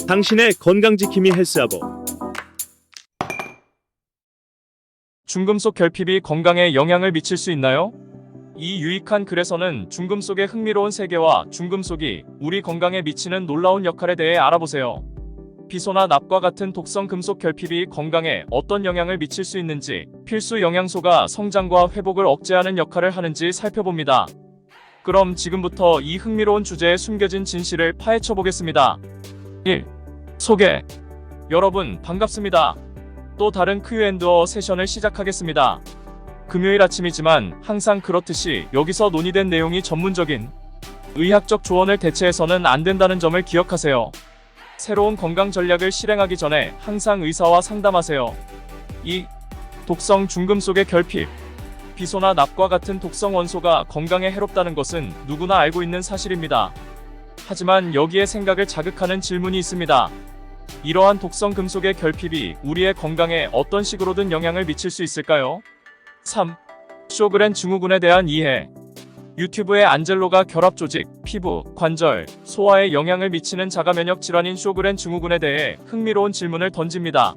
당신의 건강지킴이 헬스하고. 중금속 결핍이 건강에 영향을 미칠 수 있나요? 이 유익한 글에서는 중금속의 흥미로운 세계와 중금속이 우리 건강에 미치는 놀라운 역할에 대해 알아보세요. 비소나 납과 같은 독성 금속 결핍이 건강에 어떤 영향을 미칠 수 있는지, 필수 영양소가 성장과 회복을 억제하는 역할을 하는지 살펴봅니다. 그럼 지금부터 이 흥미로운 주제에 숨겨진 진실을 파헤쳐 보겠습니다. 1. 소개. 여러분 반갑습니다. 또 다른 Q&A 세션을 시작하겠습니다. 금요일 아침이지만 항상 그렇듯이 여기서 논의된 내용이 전문적인 의학적 조언을 대체해서는 안 된다는 점을 기억하세요. 새로운 건강 전략을 실행하기 전에 항상 의사와 상담하세요. 2. 독성 중금속의 결핍. 비소나 납과 같은 독성 원소가 건강에 해롭다는 것은 누구나 알고 있는 사실입니다. 하지만 여기에 생각을 자극하는 질문이 있습니다. 이러한 독성 금속의 결핍이 우리의 건강에 어떤 식으로든 영향을 미칠 수 있을까요? 3. 쇼그렌 증후군에 대한 이해. 유튜브에 안젤로가 결합조직, 피부, 관절, 소화에 영향을 미치는 자가면역 질환인 쇼그렌 증후군에 대해 흥미로운 질문을 던집니다.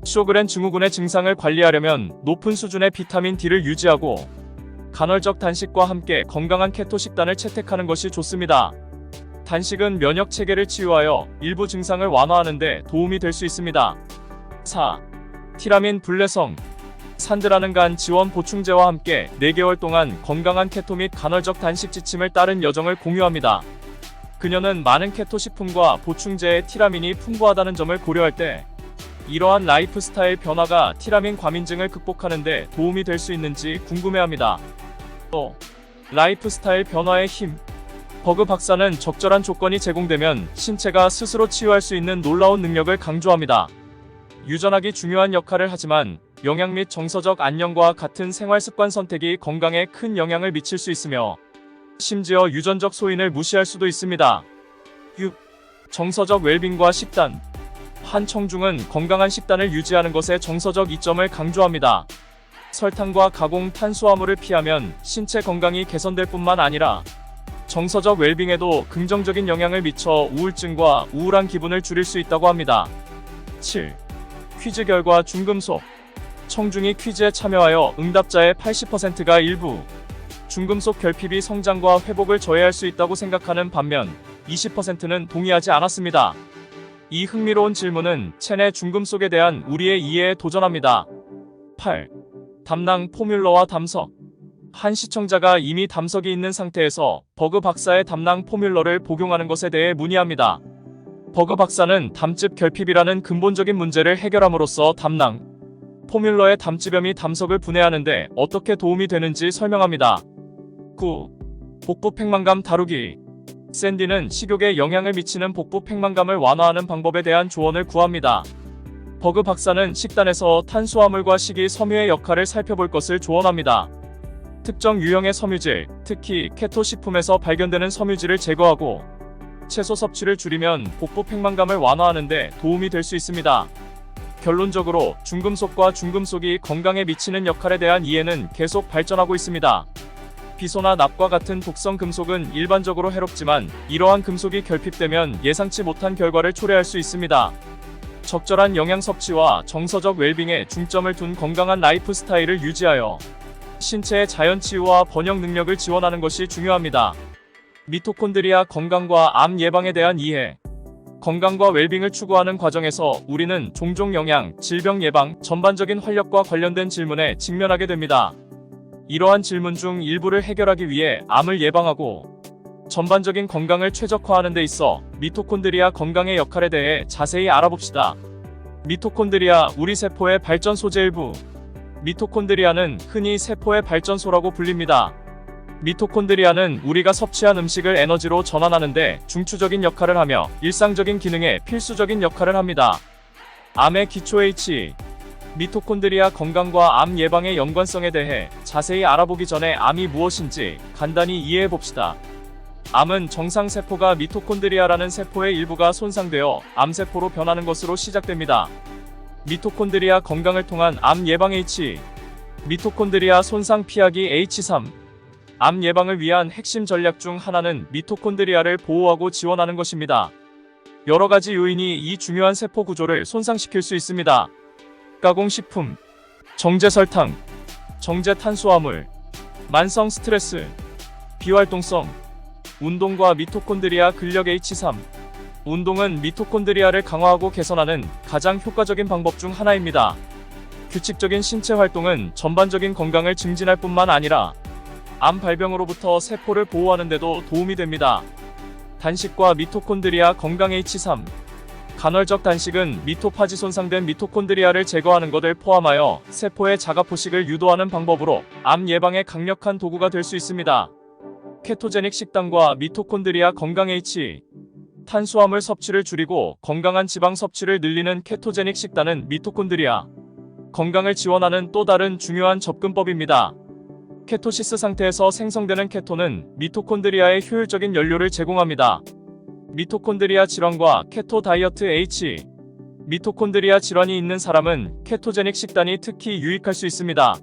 쇼그렌 증후군의 증상을 관리하려면 높은 수준의 비타민 D를 유지하고 간헐적 단식과 함께 건강한 케토 식단을 채택하는 것이 좋습니다. 단식은 면역 체계를 치유하여 일부 증상을 완화하는 데 도움이 될 수 있습니다. 4. 티라민 불내성. 산드라는 간 지원 보충제와 함께 4개월 동안 건강한 케토 및 간헐적 단식 지침을 따른 여정을 공유합니다. 그녀는 많은 케토 식품과 보충제에 티라민이 풍부하다는 점을 고려할 때 이러한 라이프 스타일 변화가 티라민 과민증을 극복하는 데 도움이 될 수 있는지 궁금해합니다. 또 라이프 스타일 변화의 힘. 버그 박사는 적절한 조건이 제공되면 신체가 스스로 치유할 수 있는 놀라운 능력을 강조합니다. 유전학이 중요한 역할을 하지만 영양 및 정서적 안녕과 같은 생활습관 선택이 건강에 큰 영향을 미칠 수 있으며 심지어 유전적 소인을 무시할 수도 있습니다. 6. 정서적 웰빙과 식단. 한 청중은 건강한 식단을 유지하는 것에 정서적 이점을 강조합니다. 설탕과 가공 탄수화물을 피하면 신체 건강이 개선될 뿐만 아니라 정서적 웰빙에도 긍정적인 영향을 미쳐 우울증과 우울한 기분을 줄일 수 있다고 합니다. 7. 퀴즈 결과 중금속. 청중이 퀴즈에 참여하여 응답자의 80%가 일부 중금속 결핍이 성장과 회복을 저해할 수 있다고 생각하는 반면 20%는 동의하지 않았습니다. 이 흥미로운 질문은 체내 중금속에 대한 우리의 이해에 도전합니다. 8. 담낭 포뮬러와 담석. 한 시청자가 이미 담석이 있는 상태에서 버그 박사의 담낭 포뮬러를 복용하는 것에 대해 문의합니다. 버그 박사는 담즙 결핍이라는 근본적인 문제를 해결함으로써 담낭 포뮬러의 담즙염이 담석을 분해하는데 어떻게 도움이 되는지 설명합니다. 9. 복부 팽만감 다루기. 샌디는 식욕에 영향을 미치는 복부 팽만감을 완화하는 방법에 대한 조언을 구합니다. 버그 박사는 식단에서 탄수화물과 식이 섬유의 역할을 살펴볼 것을 조언합니다. 특정 유형의 섬유질, 특히 케토 식품에서 발견되는 섬유질을 제거하고 채소 섭취를 줄이면 복부 팽만감을 완화하는 데 도움이 될 수 있습니다. 결론적으로 중금속과 중금속이 건강에 미치는 역할에 대한 이해는 계속 발전하고 있습니다. 비소나 납과 같은 독성 금속은 일반적으로 해롭지만 이러한 금속이 결핍되면 예상치 못한 결과를 초래할 수 있습니다. 적절한 영양 섭취와 정서적 웰빙에 중점을 둔 건강한 라이프 스타일을 유지하여 신체의 자연 치유와 번역 능력을 지원하는 것이 중요합니다. 미토콘드리아 건강과 암 예방에 대한 이해. 건강과 웰빙을 추구하는 과정에서 우리는 종종 영양, 질병 예방, 전반적인 활력과 관련된 질문에 직면하게 됩니다. 이러한 질문 중 일부를 해결하기 위해 암을 예방하고 전반적인 건강을 최적화하는 데 있어 미토콘드리아 건강의 역할에 대해 자세히 알아봅시다. 미토콘드리아, 우리 세포의 발전 소재 일부. 미토콘드리아는 흔히 세포의 발전소라고 불립니다. 미토콘드리아는 우리가 섭취한 음식을 에너지로 전환하는데 중추적인 역할을 하며 일상적인 기능에 필수적인 역할을 합니다. 암의 기초 H. 미토콘드리아 건강과 암 예방의 연관성에 대해 자세히 알아보기 전에 암이 무엇인지 간단히 이해해 봅시다. 암은 정상세포가 미토콘드리아라는 세포의 일부가 손상되어 암세포로 변하는 것으로 시작됩니다. 미토콘드리아 건강을 통한 암 예방 H. 미토콘드리아 손상 피하기 H3. 암 예방을 위한 핵심 전략 중 하나는 미토콘드리아를 보호하고 지원하는 것입니다. 여러 가지 요인이 이 중요한 세포 구조를 손상시킬 수 있습니다. 가공식품, 정제 설탕, 정제 탄수화물, 만성 스트레스, 비활동성, 운동과 미토콘드리아 근력 H3. 운동은 미토콘드리아를 강화하고 개선하는 가장 효과적인 방법 중 하나입니다. 규칙적인 신체 활동은 전반적인 건강을 증진할 뿐만 아니라 암 발병으로부터 세포를 보호하는 데도 도움이 됩니다. 단식과 미토콘드리아 건강 H3. 간헐적 단식은 미토파지 손상된 미토콘드리아를 제거하는 것을 포함하여 세포의 자가포식을 유도하는 방법으로 암 예방에 강력한 도구가 될 수 있습니다. 케토제닉 식단과 미토콘드리아 건강 H. 탄수화물 섭취를 줄이고 건강한 지방 섭취를 늘리는 케토제닉 식단은 미토콘드리아 건강을 지원하는 또 다른 중요한 접근법입니다. 케토시스 상태에서 생성되는 케톤은 미토콘드리아에 효율적인 연료를 제공합니다. 미토콘드리아 질환과 케토 다이어트 H. 미토콘드리아 질환이 있는 사람은 케토제닉 식단이 특히 유익할 수 있습니다.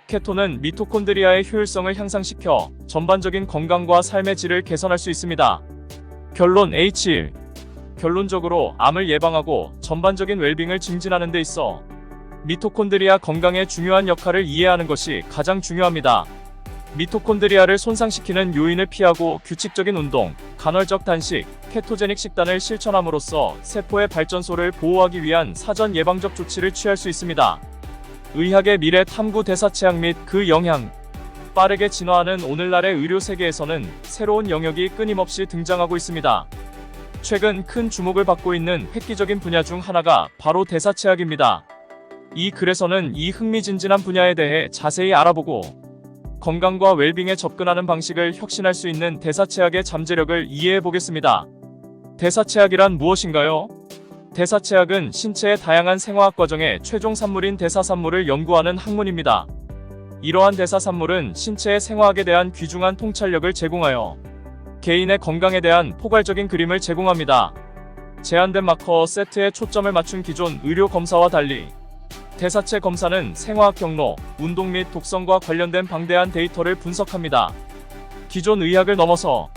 케톤은 미토콘드리아의 효율성을 향상시켜 전반적인 건강과 삶의 질을 개선할 수 있습니다. 결론 H1. 결론적으로 암을 예방하고 전반적인 웰빙을 증진하는 데 있어 미토콘드리아 건강의 중요한 역할을 이해하는 것이 가장 중요합니다. 미토콘드리아를 손상시키는 요인을 피하고 규칙적인 운동, 간헐적 단식, 케토제닉 식단을 실천함으로써 세포의 발전소를 보호하기 위한 사전 예방적 조치를 취할 수 있습니다. 의학의 미래 탐구 대사체학 및 그 영향. 빠르게 진화하는 오늘날의 의료 세계에서는 새로운 영역이 끊임없이 등장하고 있습니다. 최근 큰 주목을 받고 있는 획기적인 분야 중 하나가 바로 대사체학입니다. 이 글에서는 이 흥미진진한 분야에 대해 자세히 알아보고 건강과 웰빙에 접근하는 방식을 혁신할 수 있는 대사체학의 잠재력을 이해해 보겠습니다. 대사체학이란 무엇인가요? 대사체학은 신체의 다양한 생화학 과정의 최종 산물인 대사산물을 연구하는 학문입니다. 이러한 대사산물은 신체의 생화학에 대한 귀중한 통찰력을 제공하여 개인의 건강에 대한 포괄적인 그림을 제공합니다. 제한된 마커 세트에 초점을 맞춘 기존 의료 검사와 달리 대사체 검사는 생화학 경로, 운동 및 독성과 관련된 방대한 데이터를 분석합니다. 기존 의학을 넘어서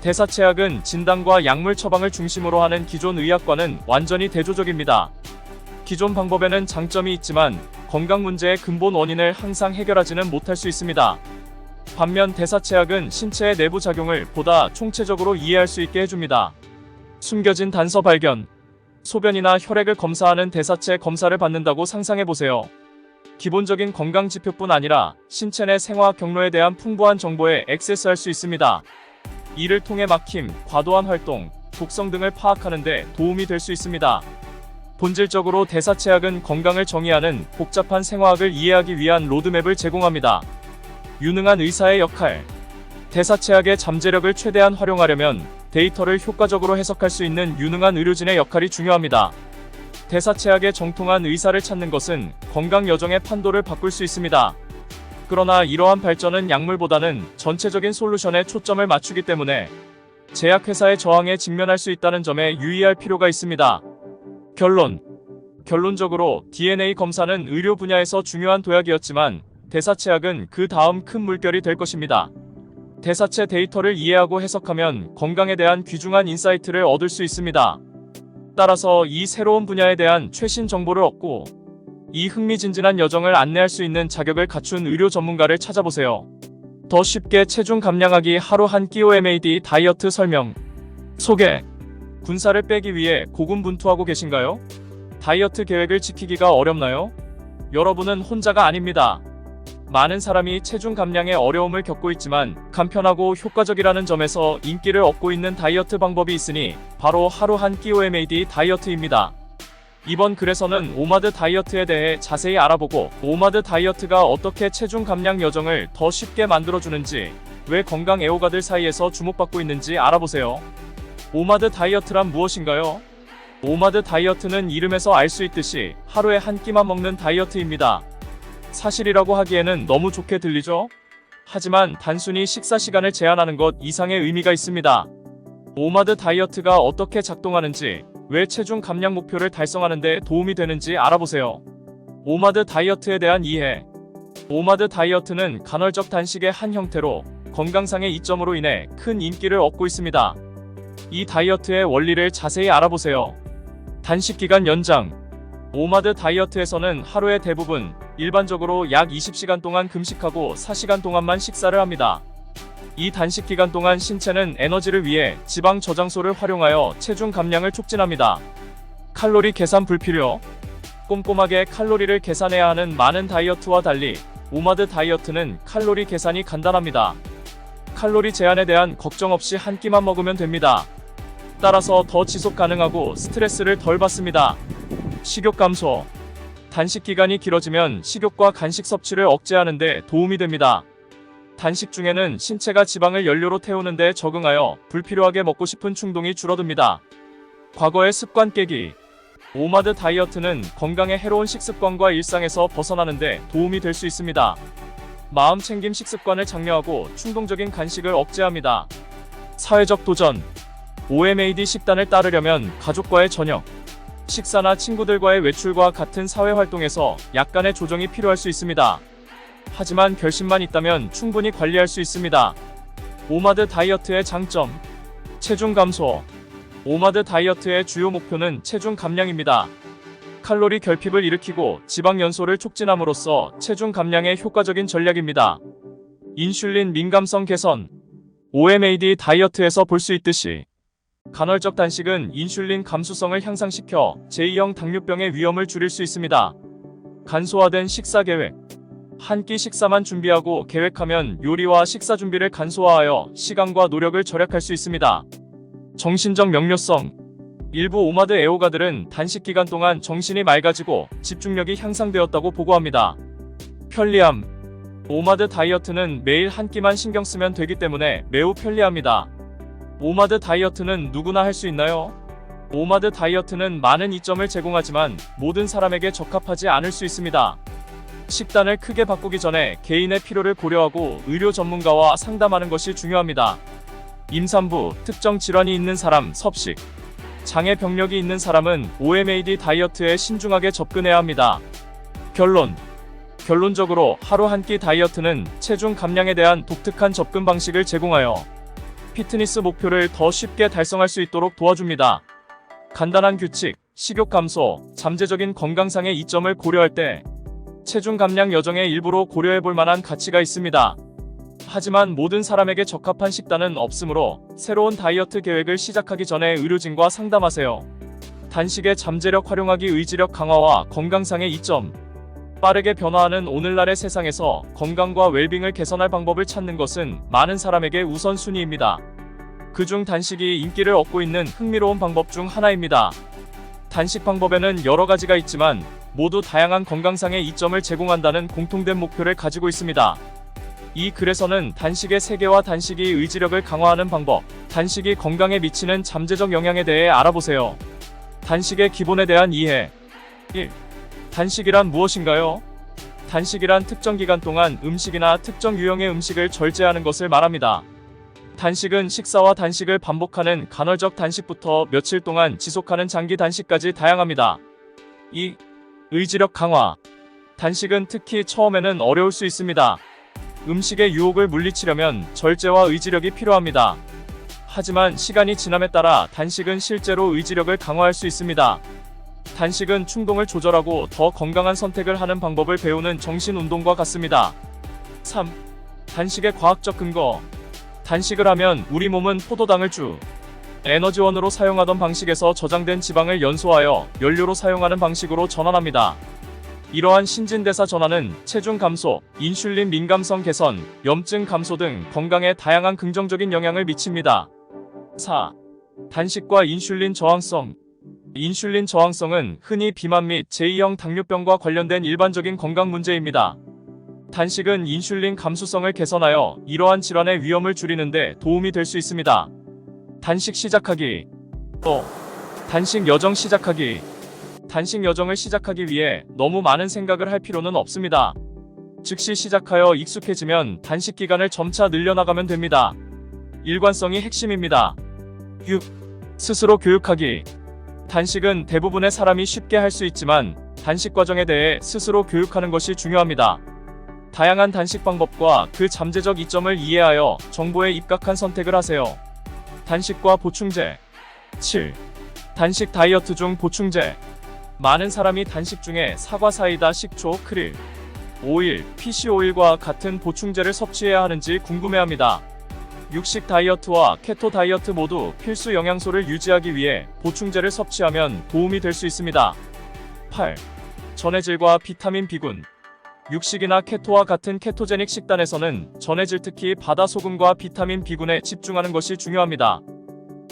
대사체학은 진단과 약물 처방을 중심으로 하는 기존 의학과는 완전히 대조적입니다. 기존 방법에는 장점이 있지만 건강 문제의 근본 원인을 항상 해결하지는 못할 수 있습니다. 반면 대사체학은 신체의 내부 작용을 보다 총체적으로 이해할 수 있게 해줍니다. 숨겨진 단서 발견. 소변이나 혈액을 검사하는 대사체 검사를 받는다고 상상해보세요. 기본적인 건강 지표뿐 아니라 신체 내 생화학 경로에 대한 풍부한 정보에 액세스할 수 있습니다. 이를 통해 막힘, 과도한 활동, 독성 등을 파악하는 데 도움이 될 수 있습니다. 본질적으로 대사체학은 건강을 정의하는 복잡한 생화학을 이해하기 위한 로드맵을 제공합니다. 유능한 의사의 역할. 대사체학의 잠재력을 최대한 활용하려면 데이터를 효과적으로 해석할 수 있는 유능한 의료진의 역할이 중요합니다. 대사체학의 정통한 의사를 찾는 것은 건강 여정의 판도를 바꿀 수 있습니다. 그러나 이러한 발전은 약물보다는 전체적인 솔루션에 초점을 맞추기 때문에 제약회사의 저항에 직면할 수 있다는 점에 유의할 필요가 있습니다. 결론적으로 DNA 검사는 의료 분야에서 중요한 도약이었지만 대사체학은 그 다음 큰 물결이 될 것입니다. 대사체 데이터를 이해하고 해석하면 건강에 대한 귀중한 인사이트를 얻을 수 있습니다. 따라서 이 새로운 분야에 대한 최신 정보를 얻고 이 흥미진진한 여정을 안내할 수 있는 자격을 갖춘 의료 전문가를 찾아보세요. 더 쉽게 체중 감량하기 하루 한 끼 OMAD 다이어트 설명. 소개. 군살을 빼기 위해 고군분투하고 계신가요? 다이어트 계획을 지키기가 어렵나요? 여러분은 혼자가 아닙니다. 많은 사람이 체중 감량에 어려움을 겪고 있지만 간편하고 효과적이라는 점에서 인기를 얻고 있는 다이어트 방법이 있으니 바로 하루 한 끼 OMAD 다이어트입니다. 이번 글에서는 오마드 다이어트에 대해 자세히 알아보고 오마드 다이어트가 어떻게 체중 감량 여정을 더 쉽게 만들어주는지, 왜 건강 애호가들 사이에서 주목받고 있는지 알아보세요. 오마드 다이어트란 무엇인가요? 오마드 다이어트는 이름에서 알 수 있듯이 하루에 한 끼만 먹는 다이어트입니다. 사실이라고 하기에는 너무 좋게 들리죠? 하지만 단순히 식사 시간을 제한하는 것 이상의 의미가 있습니다. 오마드 다이어트가 어떻게 작동하는지, 왜 체중 감량 목표를 달성하는 데 도움이 되는지 알아보세요. 오마드 다이어트에 대한 이해. 오마드 다이어트는 간헐적 단식의 한 형태로 건강상의 이점으로 인해 큰 인기를 얻고 있습니다. 이 다이어트의 원리를 자세히 알아보세요. 단식 기간 연장. 오마드 다이어트에서는 하루의 대부분, 일반적으로 약 20시간 동안 금식하고 4시간 동안만 식사를 합니다. 이 단식 기간 동안 신체는 에너지를 위해 지방 저장소를 활용하여 체중 감량을 촉진합니다. 칼로리 계산 불필요. 꼼꼼하게 칼로리를 계산해야 하는 많은 다이어트와 달리 오마드 다이어트는 칼로리 계산이 간단합니다. 칼로리 제한에 대한 걱정 없이 한 끼만 먹으면 됩니다. 따라서 더 지속 가능하고 스트레스를 덜 받습니다. 식욕 감소. 단식 기간이 길어지면 식욕과 간식 섭취를 억제하는 데 도움이 됩니다. 단식 중에는 신체가 지방을 연료로 태우는 데 적응하여 불필요하게 먹고 싶은 충동이 줄어듭니다. 과거의 습관 깨기. 오마드 다이어트는 건강에 해로운 식습관과 일상에서 벗어나는 데 도움이 될 수 있습니다. 마음 챙김 식습관을 장려하고 충동적인 간식을 억제합니다. 사회적 도전. OMAD 식단을 따르려면 가족과의 저녁, 식사나 친구들과의 외출과 같은 사회활동에서 약간의 조정이 필요할 수 있습니다. 하지만 결심만 있다면 충분히 관리할 수 있습니다. 오마드 다이어트의 장점. 체중 감소. 오마드 다이어트의 주요 목표는 체중 감량입니다. 칼로리 결핍을 일으키고 지방 연소를 촉진함으로써 체중 감량에 효과적인 전략입니다. 인슐린 민감성 개선. OMAD 다이어트에서 볼 수 있듯이 간헐적 단식은 인슐린 감수성을 향상시켜 제2형 당뇨병의 위험을 줄일 수 있습니다. 간소화된 식사 계획. 한 끼 식사만 준비하고 계획하면 요리와 식사 준비를 간소화하여 시간과 노력을 절약할 수 있습니다. 정신적 명료성. 일부 오마드 애호가들은 단식 기간 동안 정신이 맑아지고 집중력이 향상되었다고 보고합니다. 편리함. 오마드 다이어트는 매일 한 끼만 신경 쓰면 되기 때문에 매우 편리합니다. 오마드 다이어트는 누구나 할 수 있나요? 오마드 다이어트는 많은 이점을 제공하지만 모든 사람에게 적합하지 않을 수 있습니다. 식단을 크게 바꾸기 전에 개인의 필요를 고려하고 의료 전문가와 상담하는 것이 중요합니다. 임산부, 특정 질환이 있는 사람, 섭식, 장애 병력이 있는 사람은 OMAD 다이어트에 신중하게 접근해야 합니다. 결론적으로 하루 한 끼 다이어트는 체중 감량에 대한 독특한 접근 방식을 제공하여 피트니스 목표를 더 쉽게 달성할 수 있도록 도와줍니다. 간단한 규칙, 식욕 감소, 잠재적인 건강상의 이점을 고려할 때 체중 감량 여정의 일부로 고려해볼 만한 가치가 있습니다. 하지만 모든 사람에게 적합한 식단은 없으므로 새로운 다이어트 계획을 시작하기 전에 의료진과 상담하세요. 단식의 잠재력 활용하기 의지력 강화와 건강상의 이점. 빠르게 변화하는 오늘날의 세상에서 건강과 웰빙을 개선할 방법을 찾는 것은 많은 사람에게 우선순위입니다. 그중 단식이 인기를 얻고 있는 흥미로운 방법 중 하나입니다. 단식 방법에는 여러 가지가 있지만 모두 다양한 건강상의 이점을 제공한다는 공통된 목표를 가지고 있습니다. 이 글에서는 단식의 세계와 단식이 의지력을 강화하는 방법, 단식이 건강에 미치는 잠재적 영향에 대해 알아보세요. 단식의 기본에 대한 이해. 1. 단식이란 무엇인가요? 단식이란 특정 기간 동안 음식이나 특정 유형의 음식을 절제하는 것을 말합니다. 단식은 식사와 단식을 반복하는 간헐적 단식부터 며칠 동안 지속하는 장기 단식까지 다양합니다. 2. 의지력 강화. 단식은 특히 처음에는 어려울 수 있습니다. 음식의 유혹을 물리치려면 절제와 의지력이 필요합니다. 하지만 시간이 지남에 따라 단식은 실제로 의지력을 강화할 수 있습니다. 단식은 충동을 조절하고 더 건강한 선택을 하는 방법을 배우는 정신운동과 같습니다. 3. 단식의 과학적 근거. 단식을 하면 우리 몸은 포도당을 주 에너지원으로 사용하던 방식에서 저장된 지방을 연소하여 연료로 사용하는 방식으로 전환합니다. 이러한 신진대사 전환은 체중 감소, 인슐린 민감성 개선, 염증 감소 등 건강에 다양한 긍정적인 영향을 미칩니다. 4. 단식과 인슐린 저항성. 인슐린 저항성은 흔히 비만 및 제2형 당뇨병과 관련된 일반적인 건강 문제입니다. 단식은 인슐린 감수성을 개선하여 이러한 질환의 위험을 줄이는 데 도움이 될 수 있습니다. 단식 시작하기. 단식 여정 시작하기. 단식 여정을 시작하기 위해 너무 많은 생각을 할 필요는 없습니다. 즉시 시작하여 익숙해지면 단식 기간을 점차 늘려나가면 됩니다. 일관성이 핵심입니다. 6. 스스로 교육하기. 단식은 대부분의 사람이 쉽게 할 수 있지만 단식 과정에 대해 스스로 교육하는 것이 중요합니다. 다양한 단식 방법과 그 잠재적 이점을 이해하여 정보에 입각한 선택을 하세요. 단식과 보충제. 7. 단식 다이어트 중 보충제. 많은 사람이 단식 중에 사과 사이다, 식초, 크릴, 오일, 피쉬 오일과 같은 보충제를 섭취해야 하는지 궁금해합니다. 육식 다이어트와 케토 다이어트 모두 필수 영양소를 유지하기 위해 보충제를 섭취하면 도움이 될 수 있습니다. 8. 전해질과 비타민 B군. 육식이나 케토와 같은 케토제닉 식단에서는 전해질, 특히 바다소금과 비타민 B군에 집중하는 것이 중요합니다.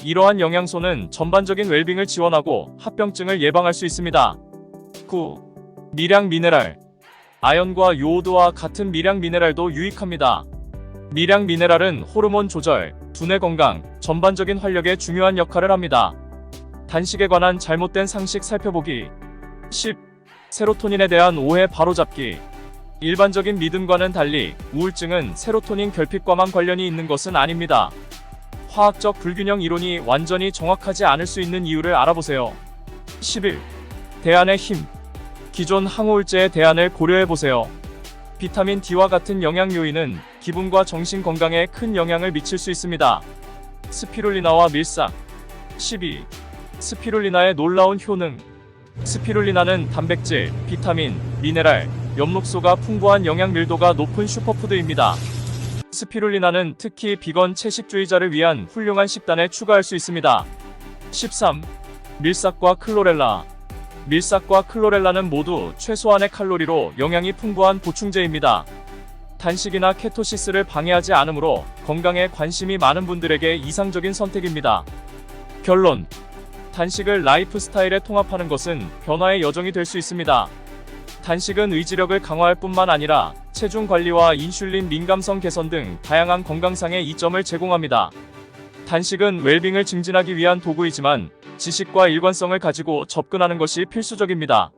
이러한 영양소는 전반적인 웰빙을 지원하고 합병증을 예방할 수 있습니다. 9. 미량 미네랄. 아연과 요오드와 같은 미량 미네랄도 유익합니다. 미량 미네랄은 호르몬 조절, 두뇌 건강, 전반적인 활력에 중요한 역할을 합니다. 단식에 관한 잘못된 상식 살펴보기. 10. 세로토닌에 대한 오해 바로잡기. 일반적인 믿음과는 달리 우울증은 세로토닌 결핍과만 관련이 있는 것은 아닙니다. 화학적 불균형 이론이 완전히 정확하지 않을 수 있는 이유를 알아보세요. 11. 대안의 힘. 기존 항우울제의 대안을 고려해보세요. 비타민 D와 같은 영양 요인은 기분과 정신 건강에 큰 영향을 미칠 수 있습니다. 스피룰리나와 밀싹. 12. 스피룰리나의 놀라운 효능. 스피룰리나는 단백질, 비타민, 미네랄, 엽록소가 풍부한 영양 밀도가 높은 슈퍼푸드입니다. 스피룰리나는 특히 비건 채식주의자를 위한 훌륭한 식단에 추가할 수 있습니다. 13. 밀싹과 클로렐라. 밀싹과 클로렐라는 모두 최소한의 칼로리로 영양이 풍부한 보충제입니다. 단식이나 케토시스를 방해하지 않으므로 건강에 관심이 많은 분들에게 이상적인 선택입니다. 결론. 단식을 라이프 스타일에 통합하는 것은 변화의 여정이 될 수 있습니다. 단식은 의지력을 강화할 뿐만 아니라 체중 관리와 인슐린 민감성 개선 등 다양한 건강상의 이점을 제공합니다. 단식은 웰빙을 증진하기 위한 도구이지만 지식과 일관성을 가지고 접근하는 것이 필수적입니다.